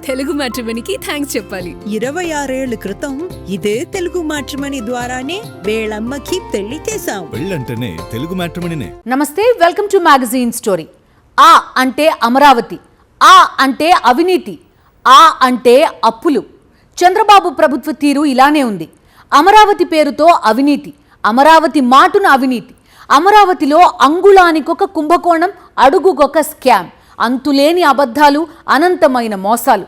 Telugu మ్యాట్రిమోనీకి thanks చెప్పాలి. 26 ఏళ్ల క్రితం ఇదే తెలుగు మ్యాట్రిమోనీ ద్వారానే వేళమ్మకి పెళ్లి చేశాం. పెళ్ళంటేనే తెలుగు మ్యాట్రిమోనీనే. నమస్తే, వెల్కమ్ టు మ్యాగజైన్ స్టోరీ. ఆ అంటే అమరావతి, ఆ అంటే అవినీతి, ఆ అంటే అప్పులు. చంద్రబాబు ప్రభుత్వ తీరు ఇలానే ఉంది. అమరావతి పేరుతో అవినీతి, అమరావతి మాటున అవినీతి, అమరావతిలో అంగుళానికొక కుంభకోణం, అడుగుకొక స్కామ్, అంతులేని అబద్ధాలు, అనంతమైన మోసాలు.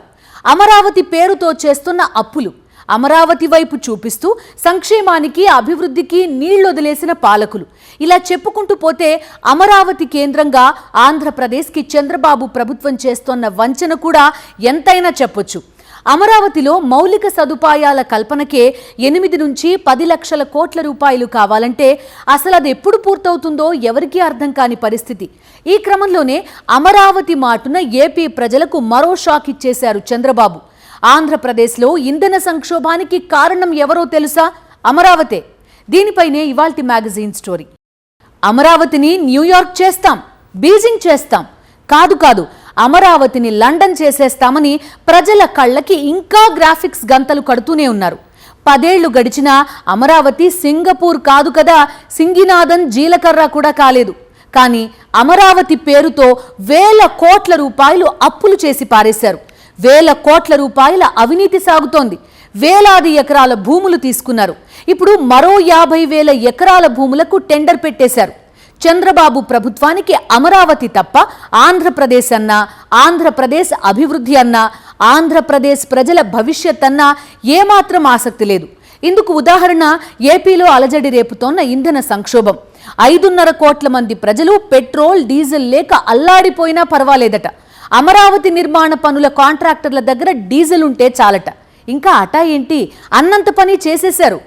అమరావతి పేరుతో చేస్తున్న అప్పులు, అమరావతి వైపు చూపిస్తూ సంక్షేమానికి అభివృద్ధికి నీళ్లొదిలేసిన పాలకులు. ఇలా చెప్పుకుంటూ పోతే అమరావతి కేంద్రంగా ఆంధ్రప్రదేశ్కి చంద్రబాబు ప్రభుత్వం చేస్తున్న వంచన కూడా ఎంతైనా చెప్పొచ్చు. అమరావతిలో మౌలిక సదుపాయాల కల్పనకే 8 నుంచి 10 లక్షల కోట్ల రూపాయలు కావాలంటే అసలు అది ఎప్పుడు పూర్తవుతుందో ఎవరికీ అర్థం కాని పరిస్థితి. ఈ క్రమంలోనే అమరావతి మాటున ఏపీ ప్రజలకు మరో షాక్ ఇచ్చేశారు చంద్రబాబు. ఆంధ్రప్రదేశ్లో ఇంధన సంక్షోభానికి కారణం ఎవరో తెలుసా? అమరావతే. దీనిపైనే ఇవాల్టి మ్యాగజైన్ స్టోరీ. అమరావతిని న్యూయార్క్ చేస్తాం, బీజింగ్ చేస్తాం, కాదు అమరావతిని లండన్ చేసేస్తామని ప్రజల కళ్ళకి ఇంకా గ్రాఫిక్స్ గంతలు కడుతూనే ఉన్నారు. 10 ఏళ్లు గడిచినా అమరావతి సింగపూర్ కాదు కదా, సింగినాథన్ జీలకర్ర కూడా కాలేదు. కానీ అమరావతి పేరుతో వేల కోట్ల రూపాయలు అప్పులు చేసి పారేశారు. వేల కోట్ల రూపాయల అవినీతి సాగుతోంది. వేలాది ఎకరాల భూములు తీసుకున్నారు. ఇప్పుడు మరో 50,000 ఎకరాల భూములకు టెండర్ పెట్టేశారు. చంద్రబాబు ప్రభుత్వానికి అమరావతి తప్ప ఆంధ్రప్రదేశ్ అన్నా, ఆంధ్రప్రదేశ్ అభివృద్ధి అన్నా, ఆంధ్రప్రదేశ్ ప్రజల భవిష్యత్ అన్నా ఏమాత్రం ఆసక్తి లేదు. ఇందుకు ఉదాహరణ ఏపీలో అలజడి రేపుతోన్న ఇంధన సంక్షోభం. 5.5 కోట్ల మంది ప్రజలు పెట్రోల్, డీజిల్ లేక అల్లాడిపోయినా పర్వాలేదట. అమరావతి నిర్మాణ పనుల కాంట్రాక్టర్ల దగ్గర డీజిల్ ఉంటే చాలట. ఇంకా అటా ఏంటి, అన్నంత పని చేసేశారు.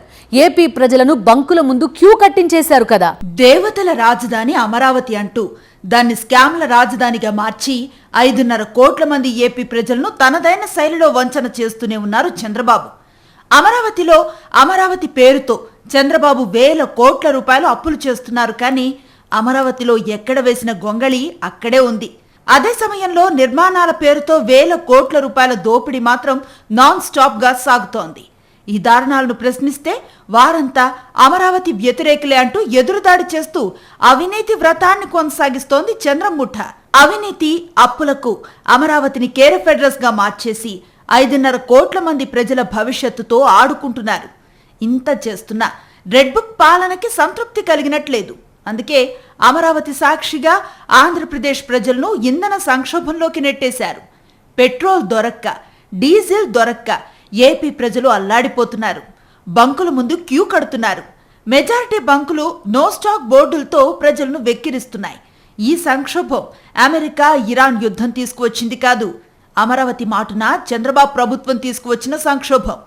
ఏపీ ప్రజలను బంకుల ముందు క్యూ కట్టించేశారు కదా. దేవతల రాజధాని అమరావతి అంటూ దాన్ని స్కామ్ల రాజధానిగా మార్చి 5.5 కోట్ల మంది ఏపీ ప్రజలను తనదైన శైలిలో వంచన చేస్తూనే ఉన్నారు చంద్రబాబు. అమరావతిలో అమరావతి పేరుతో చంద్రబాబు వేల కోట్ల రూపాయలు అప్పులు చేస్తున్నారు. కానీ అమరావతిలో ఎక్కడ వేసిన గొంగళి అక్కడే ఉంది. అదే సమయంలో నిర్మాణాల పేరుతో వేల కోట్ల రూపాయల దోపిడీ మాత్రం నాన్ స్టాప్ గా సాగుతోంది. ఈ దారుణాలను ప్రశ్నిస్తే వారంతా అమరావతి వ్యతిరేకులే అంటూ ఎదురుదాడి చేస్తూ అవినీతి వ్రతాన్ని కొనసాగిస్తోంది చంద్రముఠ. అవినీతి, అప్పులకు అమరావతిని కేర్ అడ్రస్ గా మార్చేసి 5.5 కోట్ల మంది ప్రజల భవిష్యత్తుతో ఆడుకుంటున్నారు. ఇంత చేస్తున్నా రెడ్ బుక్ పాలనకి సంతృప్తి కలిగినట్లేదు. అందుకే అమరావతి సాక్షిగా ఆంధ్రప్రదేశ్ ప్రజలను ఇంధన సంక్షోభంలోకి నెట్టేశారు. పెట్రోల్ దొరక్క, డీజిల్ దొరక్క ఏపీ ప్రజలు అల్లాడిపోతున్నారు. బంకుల ముందు క్యూ కడుతున్నారు. మెజారిటీ బంకులు నో స్టాక్ బోర్డులతో ప్రజలను వెక్కిరిస్తున్నాయి. ఈ సంక్షోభం అమెరికా, ఇరాన్ యుద్ధం తీసుకువచ్చింది కాదు, అమరావతి మాటున చంద్రబాబు ప్రభుత్వం తీసుకువచ్చిన సంక్షోభం.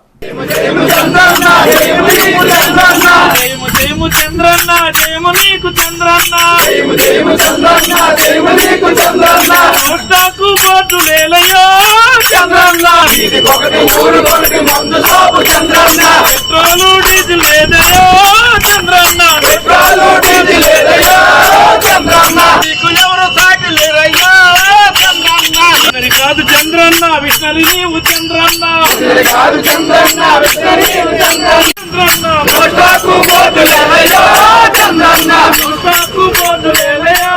కాదు చంద్రన్న విష్ణరి నీవు చంద్రన్న కాదు చంద్రన్న విష్ణరి నీవు చంద్రన్న మోటాకు బోధులేలయో చంద్రన్న మోటాకు బోధులేలయో.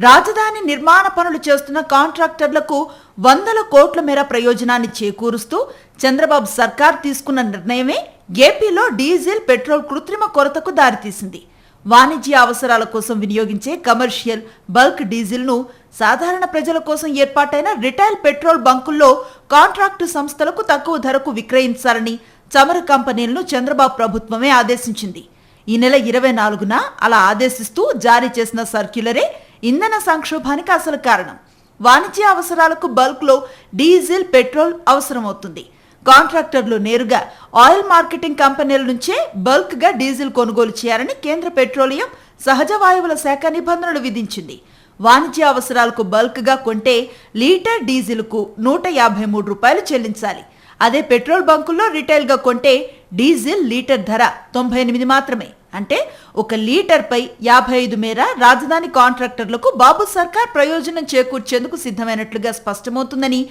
రాజధాని నిర్మాణ పనులు చేస్తున్న కాంట్రాక్టర్లకు 100 కోట్ల మేర ప్రయోజనాన్ని చేకూరుస్తూ చంద్రబాబు సర్కార్ తీసుకున్న నిర్ణయమే ఏపీలో డీజిల్, పెట్రోల్ కృత్రిమ కొరతకు దారితీసింది. వాణిజ్య అవసరాల కోసం వినియోగించే కమర్షియల్, బల్క్ డీజిల్ ను సాధారణ ప్రజల కోసం ఏర్పాటైన రిటైల్ పెట్రోల్ బంకుల్లో కాంట్రాక్టు సంస్థలకు తక్కువ ధరకు విక్రయించాలని చమురు కంపెనీలను చంద్రబాబు ప్రభుత్వమే ఆదేశించింది. ఈ నెల 24న అలా ఆదేశిస్తూ జారీ చేసిన సర్క్యులరే ఇంధన సంక్షోభానికి అసలు కారణం. వాణిజ్య అవసరాలకు బల్క్ లో డీజిల్, పెట్రోల్ అవసరమవుతుంది. కాంట్రాక్టర్లు నేరుగా ఆయిల్ మార్కెటింగ్ కంపెనీల నుంచే బల్క్ గా డీజిల్ కొనుగోలు చేయాలని కేంద్ర పెట్రోలియం, సహజ వాయువుల శాఖ నిబంధనలు విధించింది. వాణిజ్య అవసరాలకు బల్క్ గా కొంటే లీటర్ డీజిల్ కు 153 రూపాయలు చెల్లించాలి. అదే పెట్రోల్ బంకుల్లో రిటైల్ గా కొంటే డీజిల్ లీటర్ ధర 98 మాత్రమే. అంటే 1 లీటర్పై 55 మేర రాజధాని కాంట్రాక్టర్లకు బాబు సర్కార్ ప్రయోజనం చేకూర్చేందుకు సిద్ధమైనట్లుగా స్పష్టమవుతుందని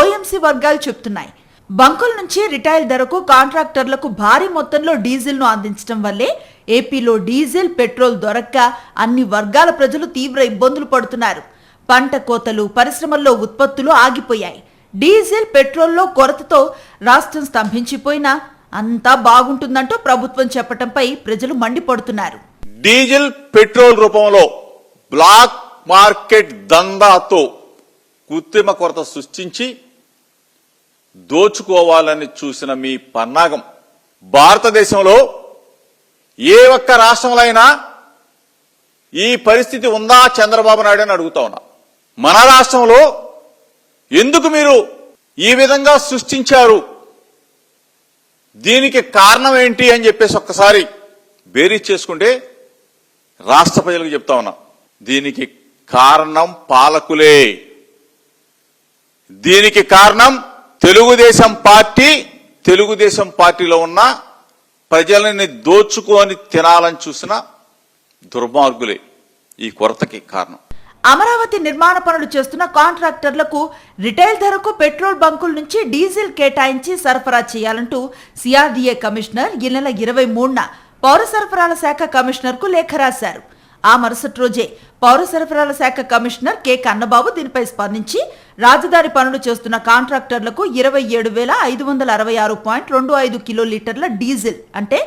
ఓఎంసీ వర్గాలు చెబుతున్నాయి. బంకుల నుంచి రిటైల్ ధరకు కాంట్రాక్టర్లకు భారీ మొత్తంలో డీజిల్ను అందించడం వల్లే ఏపీలో డీజిల్, పెట్రోల్ దొరక్క అన్ని వర్గాల ప్రజలు తీవ్ర ఇబ్బందులు పడుతున్నారు. పంట కోతలు, పరిశ్రమల్లో ఉత్పత్తులు ఆగిపోయాయి. డీజిల్, పెట్రోల్లో కొరతతో రాష్ట్రం స్తంభించిపోయినా అంతా బాగుంటుందంటూ ప్రభుత్వం చెప్పటంపై ప్రజలు మండిపడుతున్నారు. డీజిల్, పెట్రోల్ రూపంలో బ్లాక్ మార్కెట్ దందాతో కృత్రిమ కొరత సృష్టించి దోచుకోవాలని చూసిన మీ పన్నాగం భారతదేశంలో ఏ ఒక్క రాష్ట్రంలో అయినా ఈ పరిస్థితి ఉందా చంద్రబాబు నాయుడు అని అడుగుతా ఉన్నా. మన రాష్ట్రంలో ఎందుకు మీరు ఈ విధంగా సృష్టించారు, దీనికి కారణం ఏంటి అని చెప్పేసి ఒక్కసారి బేరీజ్ చేసుకుంటే రాష్ట్ర ప్రజలకు చెప్తా ఉన్నా, దీనికి కారణం పాలకులే. దీనికి కారణం తెలుగుదేశం పార్టీలో ఉన్న ప్రజలని దోచుకొని తినాలని చూసిన దుర్మార్గులే ఈ కొరతకి కారణం. అమరావతి నిర్మాణ పనులు చేస్తున్న కాంట్రాక్టర్లకు రిటైల్ ధరకు పెట్రోల్ బంకుల నుంచి డీజిల్ కేటాయించి సరఫరా చేయాలంటూ సిఆర్డీఏ కమిషనర్ ఈ నెల 23న పౌర సరఫరాల శాఖ కమిషనర్ కు లేఖ రాశారు. ఆ మరుసటి రోజే పౌర సరఫరాల శాఖ కమిషనర్ కె కన్నబాబు దీనిపై స్పందించి రాజధాని పనులు చేస్తున్న కాంట్రాక్టర్లకు 27,566.25 కిలోలీటర్ల డీజిల్ అంటే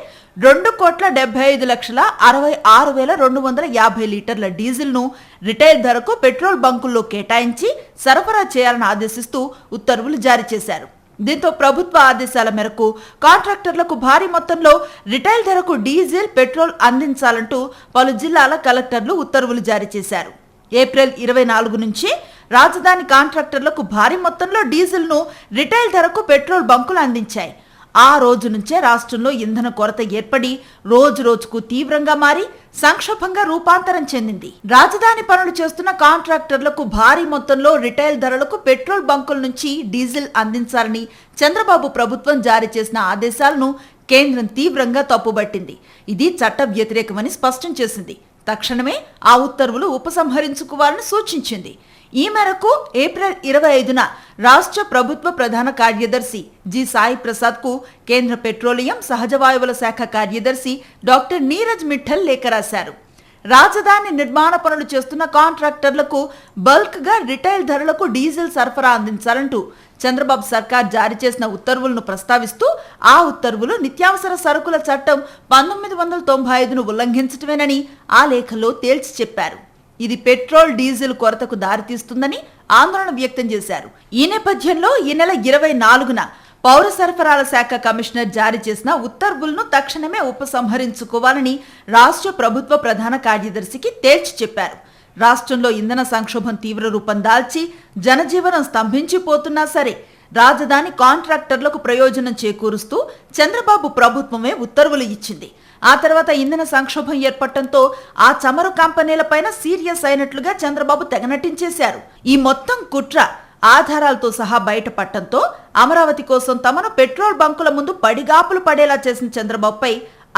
2,75,66,250 లీటర్ల డీజిల్ ను రిటైల్ ధరకు పెట్రోల్ బంకుల్లో కేటాయించి సరఫరా చేయాలని ఆదేశిస్తూ ఉత్తర్వులు జారీ చేశారు. దీంతో ప్రభుత్వ ఆదేశాల మేరకు కాంట్రాక్టర్లకు భారీ మొత్తంలో రిటైల్ ధరకు డీజిల్, పెట్రోల్ అందించాలంటూ పలు జిల్లాల కలెక్టర్లు ఉత్తర్వులు జారీ చేశారు. ఏప్రిల్ 24 నుంచి రాజధాని కాంట్రాక్టర్లకు భారీ మొత్తంలో డీజిల్ ను రిటైల్ ధరకు పెట్రోల్ బంకులు అందించాయి. ఆ రోజు నుంచే రాష్ట్రంలో ఇంధన కొరత ఏర్పడి రోజు రోజుకు తీవ్రంగా మారి సంక్షోభంగా రూపాంతరం చెందింది. రాజధాని పనులు చేస్తున్న కాంట్రాక్టర్లకు భారీ మొత్తంలో రిటైల్ ధరలకు పెట్రోల్ బంకుల నుంచి డీజిల్ అందించాలని చంద్రబాబు ప్రభుత్వం జారీ చేసిన ఆదేశాలను కేంద్రం తీవ్రంగా తప్పుబట్టింది. ఇది చట్ట వ్యతిరేకమని స్పష్టం చేసింది. తక్షణమే ఆ ఉత్తర్వులు ఉపసంహరించుకోవాలని సూచించింది. ఈ మేరకు ఏప్రిల్ 25న రాష్ట్ర ప్రభుత్వ ప్రధాన కార్యదర్శి జి సాయి ప్రసాద్ కు కేంద్ర పెట్రోలియం, సహజ వాయువుల శాఖ కార్యదర్శి డాక్టర్ నీరజ్ మిఠల్ లేఖ రాశారు. రాజధాని నిర్మాణ పనులు చేస్తున్న కాంట్రాక్టర్లకు బల్క్ గా రిటైల్ ధరలకు డీజిల్ సరఫరా అందించాలంటూ చంద్రబాబు సర్కార్ జారీ చేసిన ఉత్తర్వులను ప్రస్తావిస్తూ ఆ ఉత్తర్వులు నిత్యావసర సరుకుల చట్టం 1995ను ఉల్లంఘించటమేనని ఆ లేఖలో తేల్చి చెప్పారు. ఇది పెట్రోల్, డీజిల్ కొరతకు దారితీస్తుందని ఆందోళన వ్యక్తం చేశారు. ఈ నేపథ్యంలో ఈ నెల 24న పౌర సరఫరాల శాఖ కమిషనర్ జారీ చేసిన ఉత్తర్వులను తక్షణమే ఉపసంహరించుకోవాలని రాష్ట్ర ప్రభుత్వ ప్రధాన కార్యదర్శికి తేల్చి చెప్పారు. రాష్ట్రంలో ఇంధన సంక్షోభం తీవ్ర రూపం దాల్చి జనజీవనం స్తంభించిపోతున్నా సరే రాజధాని కాంట్రాక్టర్లకు ప్రయోజనం చేకూరుస్తూ చంద్రబాబు ప్రభుత్వమే ఉత్తర్వులు ఇచ్చింది. ఆ తర్వాత ఇంధన సంక్షోభం ఏర్పడటంతో ఆ చమురు కంపెనీలపైన సీరియస్ అయినట్లుగా చంద్రబాబు తెగనటించేశారు. ఈ మొత్తం కుట్ర ఆధారాలతో సహా బయటపడటంతో అమరావతి కోసం తమను పెట్రోల్ బంకుల ముందు పడిగాపులు పడేలా చేసిన చంద్రబాబుపై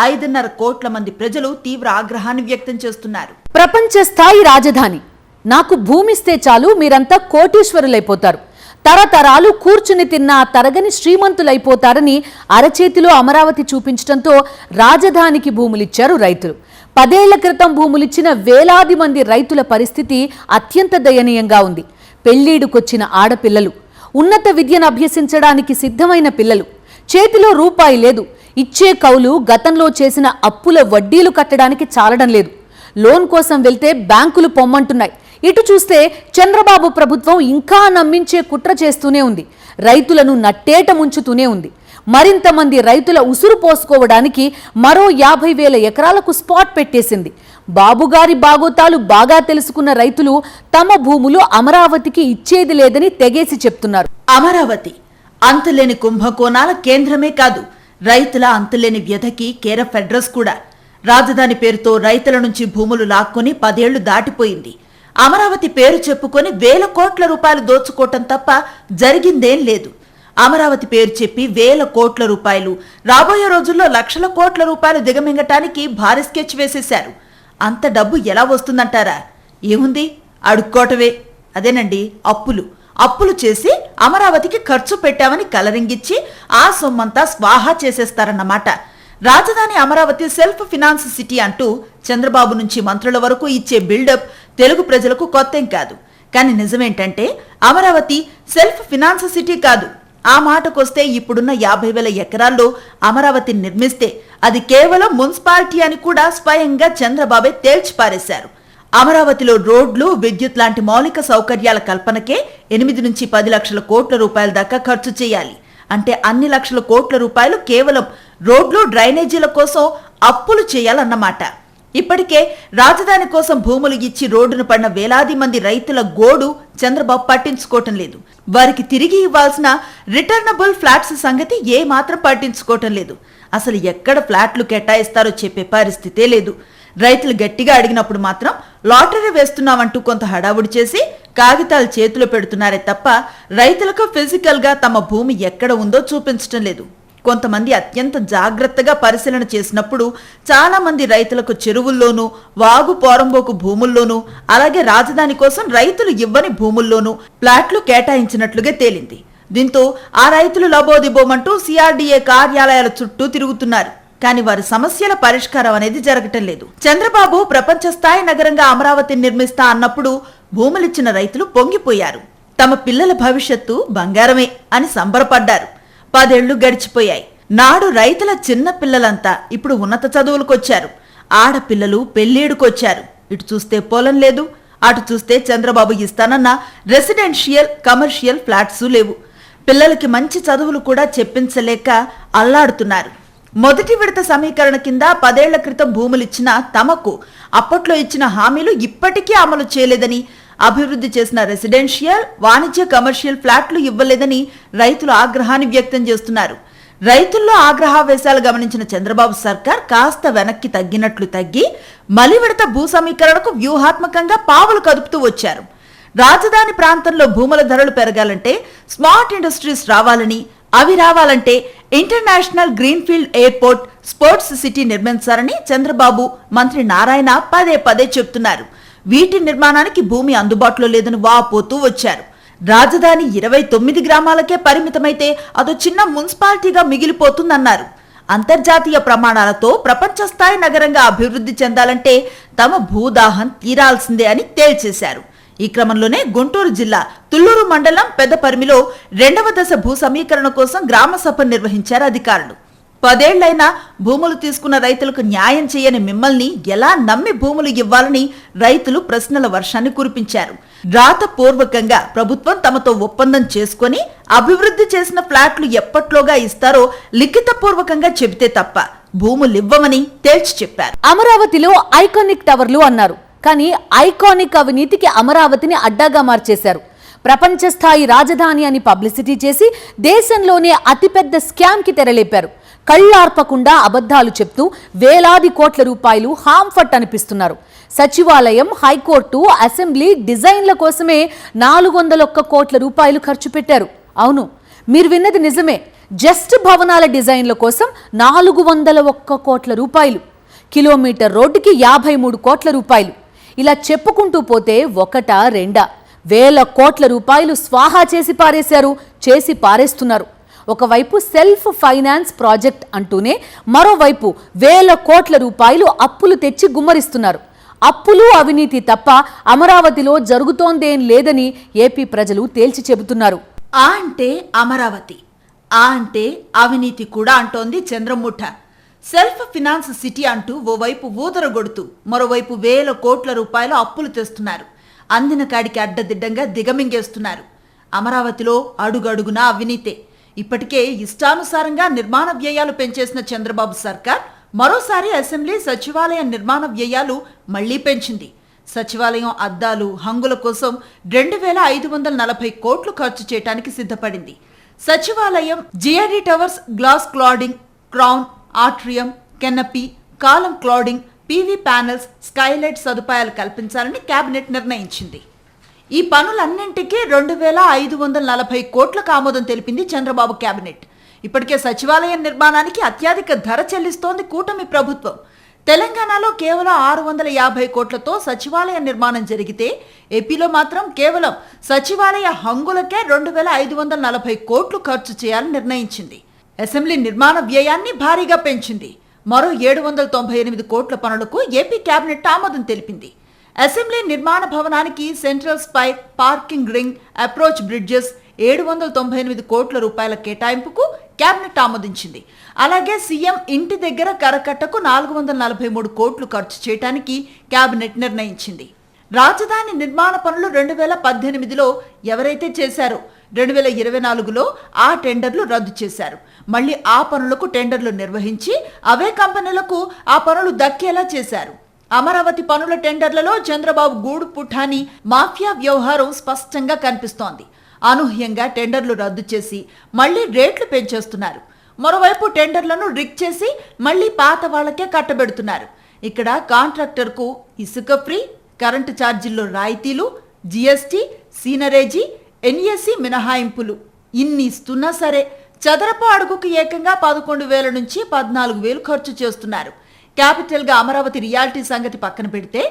5.5 కోట్ల మంది ప్రజలు తీవ్ర ఆగ్రహాన్ని వ్యక్తం చేస్తున్నారు. ప్రపంచ స్థాయి రాజధాని, నాకు భూమిస్తే చాలు మీరంతా కోటీశ్వరులైపోతారు, తరతరాలు కూర్చుని తిన్నా తరగని శ్రీమంతులైపోతారని అరచేతిలో అమరావతి చూపించడంతో రాజధానికి భూములిచ్చారు రైతులు. 10 ఏళ్ల క్రితం భూములిచ్చిన వేలాది మంది రైతుల పరిస్థితి అత్యంత దయనీయంగా ఉంది. పెళ్లిడుకొచ్చిన ఆడపిల్లలు, ఉన్నత విద్యను అభ్యసించడానికి సిద్ధమైన పిల్లలు, చేతిలో రూపాయి లేదు. ఇచ్చే కౌలు గతంలో చేసిన అప్పుల వడ్డీలు కట్టడానికి చాలడం లేదు. లోన్ కోసం వెళ్తే బ్యాంకులు పొమ్మంటున్నాయి. ఇటు చూస్తే చంద్రబాబు ప్రభుత్వం ఇంకా నమ్మించే కుట్ర చేస్తూనే ఉంది. రైతులను నట్టేట ముంచుతూనే ఉంది. మరింత మంది రైతుల ఉసురు పోసుకోవడానికి మరో 50,000 ఎకరాలకు స్పాట్ పెట్టేసింది. బాబుగారి బాగోతాలు బాగా తెలుసుకున్న రైతులు తమ భూములు అమరావతికి ఇచ్చేది లేదని తెగేసి చెప్తున్నారు. అమరావతి అంతులేని కుంభకోణాల కేంద్రమే కాదు, రైతుల అంతులేని వ్యధకి కేర్ ఆఫ్ అడ్రస్ కూడా. రాజధాని పేరుతో రైతుల నుంచి భూములు లాక్కొని 10 ఏళ్లు దాటిపోయింది. అమరావతి పేరు చెప్పుకొని వేల కోట్ల రూపాయలు దోచుకోవటం తప్ప జరిగిందేం లేదు. అమరావతి పేరు చెప్పి వేల కోట్ల రూపాయలు, రాబోయే రోజుల్లో లక్షల కోట్ల రూపాయలు దిగమింగటానికి భారీ స్కెచ్ వేసేశారు. అంత డబ్బు ఎలా వస్తుందంటారా? ఏముంది, అడుక్కోవటమే. అదేనండి, అప్పులు చేసి అమరావతికి ఖర్చు పెట్టామని కలరింగిచ్చి ఆ సొమ్మంతా స్వాహా చేసేస్తారన్నమాట. రాజధాని అమరావతి సెల్ఫ్ ఫినాన్స్ సిటీ అంటూ చంద్రబాబు నుంచి మంత్రుల వరకు ఇచ్చే బిల్డప్ తెలుగు ప్రజలకు కొత్తేం కాదు. కానీ నిజమేంటంటే అమరావతి సెల్ఫ్ ఫినాన్స్ సిటీ కాదు. ఆ మాటకొస్తే ఇప్పుడున్న 50,000 ఎకరాల్లో అమరావతిని నిర్మిస్తే అది కేవలం మున్సిపాలిటీ అని కూడా స్వయంగా చంద్రబాబే తేల్చిపారేశారు. అమరావతిలో రోడ్లు, విద్యుత్ లాంటి మౌలిక సౌకర్యాల కల్పనకే 8 నుంచి 10 లక్షల కోట్ల రూపాయల దాకా ఖర్చు చేయాలి. అంటే అన్ని లక్షల కోట్ల రూపాయలు కేవలం రోడ్లు, డ్రైనేజీల కోసం అప్పులు చేయాలన్నమాట. ఇప్పటికే రాజధాని కోసం భూములు ఇచ్చి రోడ్డును పడిన వేలాది మంది రైతుల గోడు చంద్రబాబు పట్టించుకోవటం లేదు. వారికి తిరిగి ఇవ్వాల్సిన రిటర్నబుల్ ఫ్లాట్స్ సంగతి ఏ మాత్రం పట్టించుకోవటం లేదు. అసలు ఎక్కడ ఫ్లాట్లు కేటాయిస్తారో చెప్పే పరిస్థితే లేదు. రైతులు గట్టిగా అడిగినప్పుడు మాత్రం లాటరీ వేస్తున్నామంటూ కొంత హడావుడి చేసి కాగితాలు చేతిలో పెడుతున్నారే తప్ప రైతులకు ఫిజికల్ గా తమ భూమి ఎక్కడ ఉందో చూపించటం లేదు. కొంతమంది అత్యంత జాగ్రత్తగా పరిశీలన చేసినప్పుడు చాలా మంది రైతులకు చెరువుల్లోనూ, వాగు పోరంబోకు భూముల్లోనూ, అలాగే రాజధాని కోసం రైతులు ఇవ్వని భూముల్లోనూ ప్లాట్లు కేటాయించినట్లుగా తేలింది. దీంతో ఆ రైతులు లబోదిబోమంటూ సిఆర్డీఏ కార్యాలయాల చుట్టూ తిరుగుతున్నారు. కానీ వారి సమస్యల పరిష్కారం అనేది జరగటం లేదు. చంద్రబాబు ప్రపంచ స్థాయి నగరంగా అమరావతిని నిర్మిస్తా అన్నప్పుడు భూములిచ్చిన రైతులు పొంగిపోయారు. తమ పిల్లల భవిష్యత్తు బంగారమే అని సంబరపడ్డారు. 10 ఏళ్లు గడిచిపోయాయి. నాడు రైతుల చిన్న పిల్లలంతా ఇప్పుడు ఉన్నత చదువులకొచ్చారు. ఆడపిల్లలు పెళ్లేడుకొచ్చారు. ఇటు చూస్తే పొలం లేదు, అటు చూస్తే చంద్రబాబు ఇస్తానన్న రెసిడెన్షియల్, కమర్షియల్ ఫ్లాట్స్ లేవు. పిల్లలకి మంచి చదువులు కూడా చెప్పించలేక అల్లాడుతున్నారు. మొదటి విడత సమీకరణ కింద 10 ఏళ్ల క్రితం భూములిచ్చిన తమకు అప్పట్లో ఇచ్చిన హామీలు ఇప్పటికీ అమలు చేయలేదని, అభివృద్ధి చేసిన రెసిడెన్షియల్, వాణిజ్య, కమర్షియల్ ఫ్లాట్లు ఇవ్వలేదని రైతులు ఆగ్రహాన్ని వ్యక్తం చేస్తున్నారు. రైతుల్లో ఆగ్రహావేశాలు గమనించిన చంద్రబాబు సర్కార్ కాస్త వెనక్కి తగ్గినట్లు తగ్గి మలి విడత భూ సమీకరణకు వ్యూహాత్మకంగా పావులు కదుపుతూ వచ్చారు. రాజధాని ప్రాంతంలో భూముల ధరలు పెరగాలంటే స్మార్ట్ ఇండస్ట్రీస్ రావాలని, అవి రావాలంటే international greenfield airport, sports city నిర్మించాలని చంద్రబాబు, మంత్రి నారాయణ పదే చెప్తున్నారు. వీటి నిర్మాణానికి భూమి అందుబాటులో లేదని వాపోతూ వచ్చారు. రాజధాని 29 గ్రామాలకే పరిమితమైతే అదో చిన్న మున్సిపాలిటీగా మిగిలిపోతుందన్నారు. అంతర్జాతీయ ప్రమాణాలతో ప్రపంచ స్థాయి నగరంగా అభివృద్ధి చెందాలంటే తమ భూదాహం తీరాల్సిందే అని తేల్చేశారు. ఈ క్రమంలోనే గుంటూరు జిల్లా తుళ్లూరు మండలం పెద్దపరిమిలో 2వ దశ భూ సమీకరణ కోసం గ్రామ సభ నిర్వహించారు అధికారులు. 10 ఏళ్లైనా భూములు తీసుకున్న రైతులకు న్యాయం చేయని మిమ్మల్ని ఎలా నమ్మి భూములు ఇవ్వాలని రైతులు ప్రశ్నల వర్షాన్ని కురిపించారు. రాతపూర్వకంగా ప్రభుత్వం తమతో ఒప్పందం చేసుకుని అభివృద్ధి చేసిన ఫ్లాట్లు ఎప్పట్లోగా ఇస్తారో లిఖితపూర్వకంగా చెబితే తప్ప భూములివ్వమని తేల్చి చెప్పారు. అమరావతిలో ఐకానిక్ టవర్లు అన్నారు. కానీ ఐకానిక్ అవినీతికి అమరావతిని అడ్డాగా మార్చేశారు. ప్రపంచ స్థాయి రాజధాని అని పబ్లిసిటీ చేసి దేశంలోనే అతిపెద్ద స్కామ్ కి తెరలేపారు. కళ్ళార్పకుండా అబద్ధాలు చెప్తూ వేలాది కోట్ల రూపాయలు హాంఫట్ అనిపిస్తున్నారు. సచివాలయం, హైకోర్టు, అసెంబ్లీ డిజైన్ల కోసమే 401 కోట్ల రూపాయలు ఖర్చు పెట్టారు. అవును, మీరు విన్నది నిజమే. జస్ట్ భవనాల డిజైన్ల కోసం 401 కోట్ల రూపాయలు. కిలోమీటర్ రోడ్డుకి 53 కోట్ల రూపాయలు. ఇలా చెప్పుకుంటూ పోతే ఒకటా రెండా వేల కోట్ల రూపాయలు స్వాహా చేసి పారేస్తున్నారు. ఒకవైపు సెల్ఫ్ ఫైనాన్స్ ప్రాజెక్ట్ అంటూనే మరోవైపు వేల కోట్ల రూపాయలు అప్పులు తెచ్చి గుమ్మరిస్తున్నారు. అప్పులు, అవినీతి తప్ప అమరావతిలో జరుగుతోందేం లేదని ఏపీ ప్రజలు తేల్చి చెబుతున్నారు. ఆ అంటే అమరావతి, ఆ అంటే అవినీతి కూడా అంటోంది చంద్రముఠ. సెల్ఫ్ ఫినాన్స్ సిటీ అంటూ ఓవైపు ఊదరగొడుతూ మరోవైపు వేల కోట్ల రూపాయలు అప్పులు తెస్తున్నారు. అందిన కాడికి అడ్డదిడ్డంగా దిగమింగేస్తున్నారు. అమరావతిలో అడుగడుగునా అవినీతే. ఇప్పటికే ఇష్టానుసారంగా నిర్మాణ వ్యయాలు పెంచేసిన చంద్రబాబు సర్కార్ మరోసారి అసెంబ్లీ, సచివాలయ నిర్మాణ వ్యయాలు మళ్లీ పెంచింది. సచివాలయం అద్దాలు, హంగుల కోసం 2,540 కోట్లు ఖర్చు చేయడానికి సిద్ధపడింది. సచివాలయం GID towers, glass cladding, crown, atrium, canopy, column cladding, PV panels, skylight సదుపాయాలు కల్పించాలని కేబినెట్ నిర్ణయించింది. ఈ పనులన్నింటికీ 2,540 కోట్లకు ఆమోదం తెలిపింది చంద్రబాబు కేబినెట్. ఇప్పటికే సచివాలయం నిర్మాణానికి అత్యధిక ధర చెల్లిస్తోంది కూటమి ప్రభుత్వం. తెలంగాణలో కేవలం 650 కోట్లతో సచివాలయ నిర్మాణం జరిగితే ఏపీలో మాత్రం కేవలం సచివాలయ హంగులకే 2,540 కోట్లు ఖర్చు చేయాలని నిర్ణయించింది. అసెంబ్లీ నిర్మాణ వ్యయాన్ని భారీగా పెంచింది. మరో 798 కోట్ల పనులకు ఏపీ కేబినెట్ ఆమోదం తెలిపింది. అసెంబ్లీ నిర్మాణ భవనానికి central spire, parking ring, approach bridges 798 కోట్ల రూపాయల కేటాయింపుకు కేబినెట్ ఆమోదించింది. అలాగే సీఎం ఇంటి దగ్గర కరకట్టకు 443 కోట్లు ఖర్చు చేయడానికి కేబినెట్ నిర్ణయించింది. రాజధాని నిర్మాణ పనులు 2018లో ఎవరైతే చేశారో 2024లో ఆ టెండర్లు రద్దు చేశారు. మళ్లీ ఆ పనులకు టెండర్లు నిర్వహించి అవే కంపెనీలకు ఆ పనులు దక్కేలా చేశారు. అమరావతి పనుల టెండర్లలో చంద్రబాబు గూడు పుఠాని మాఫియా వ్యవహారం స్పష్టంగా కనిపిస్తోంది. అనూహ్యంగా టెండర్లు రద్దు చేసి మళ్లీ రేట్లు పెంచేస్తున్నారు. మరోవైపు టెండర్లను రిక్ చేసి మళ్లీ పాత వాళ్లకే కట్టబెడుతున్నారు. ఇక్కడ కాంట్రాక్టర్కు ఇసుక ఫ్రీ, కరెంటు ఛార్జీల్లో రాయితీలు, జీఎస్టీ, సీనరేజీ, ఎన్ఏసీ మినహాయింపులు ఇన్ని ఇస్తున్నా సరే చదరపు అడుగుకు ఏకంగా 11,000 నుంచి 14,000 ఖర్చు చేస్తున్నారు. క్యాపిటల్గా అమరావతి రియాలిటీ సంగతి పక్కన పెడితే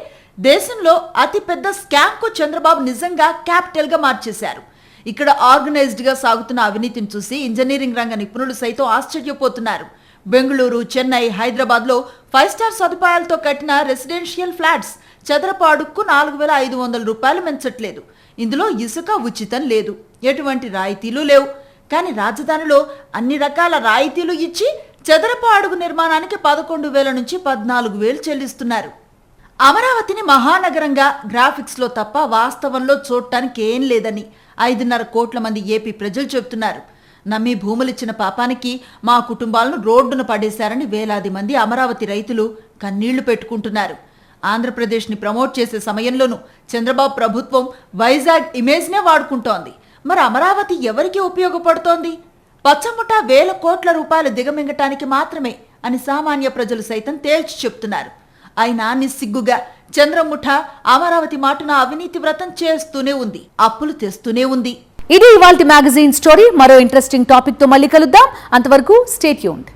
దేశంలో అతిపెద్ద స్కామ్కు చంద్రబాబు నిజంగా క్యాపిటల్గా మార్చేశారు. ఇక్కడ ఆర్గనైజ్డ్గా సాగుతున్న అవినీతిని చూసి ఇంజనీరింగ్ రంగ నిపుణులు సైతం ఆశ్చర్యపోతున్నారు. బెంగళూరు, చెన్నై, హైదరాబాద్లో 5 స్టార్ సదుపాయాలతో కట్టిన రెసిడెన్షియల్ ఫ్లాట్స్ చదరపు అడుగుకు 4,500 రూపాయలు పెంచట్లేదు. ఇందులో ఇసుక ఉచితం లేదు, ఎటువంటి రాయితీలు లేవు. కానీ రాజధానిలో అన్ని రకాల రాయితీలు ఇచ్చి చదరపు అడుగు నిర్మాణానికి 11,000 నుంచి 14,000 చెల్లిస్తున్నారు. అమరావతిని మహానగరంగా గ్రాఫిక్స్లో తప్ప వాస్తవంలో చూడటానికి ఏం లేదని 5.5 కోట్ల మంది ఏపీ ప్రజలు చెబుతున్నారు. నమ్మి భూములిచ్చిన పాపానికి మా కుటుంబాలను రోడ్డున పడేశారని వేలాది మంది అమరావతి రైతులు కన్నీళ్లు పెట్టుకుంటున్నారు. ఆంధ్రప్రదేశ్ని ప్రమోట్ చేసే సమయంలోనూ చంద్రబాబు ప్రభుత్వం వైజాగ్ ఇమేజ్నే వాడుకుంటోంది. మరి అమరావతి ఎవరికి ఉపయోగపడుతోంది? పచ్చముఠ 1,000 కోట్ల రూపాయలు దిగమింగటానికి మాత్రమే అని సామాన్య ప్రజలు సైతం తేల్చి చెప్తున్నారు. అయినా నిస్సిగ్గుగా చంద్రముఠ అమరావతి మాటున అవినీతి వ్రతం చేస్తూనే ఉంది, అప్పులు తెస్తూనే ఉంది. ఇది ఇవాల్టి మ్యాగజైన్ స్టోరీ. మరో ఇంట్రెస్టింగ్ టాపిక్ తో మళ్ళీ కలుద్దాం. అంతవరకు స్టే ట్యూన్డ్.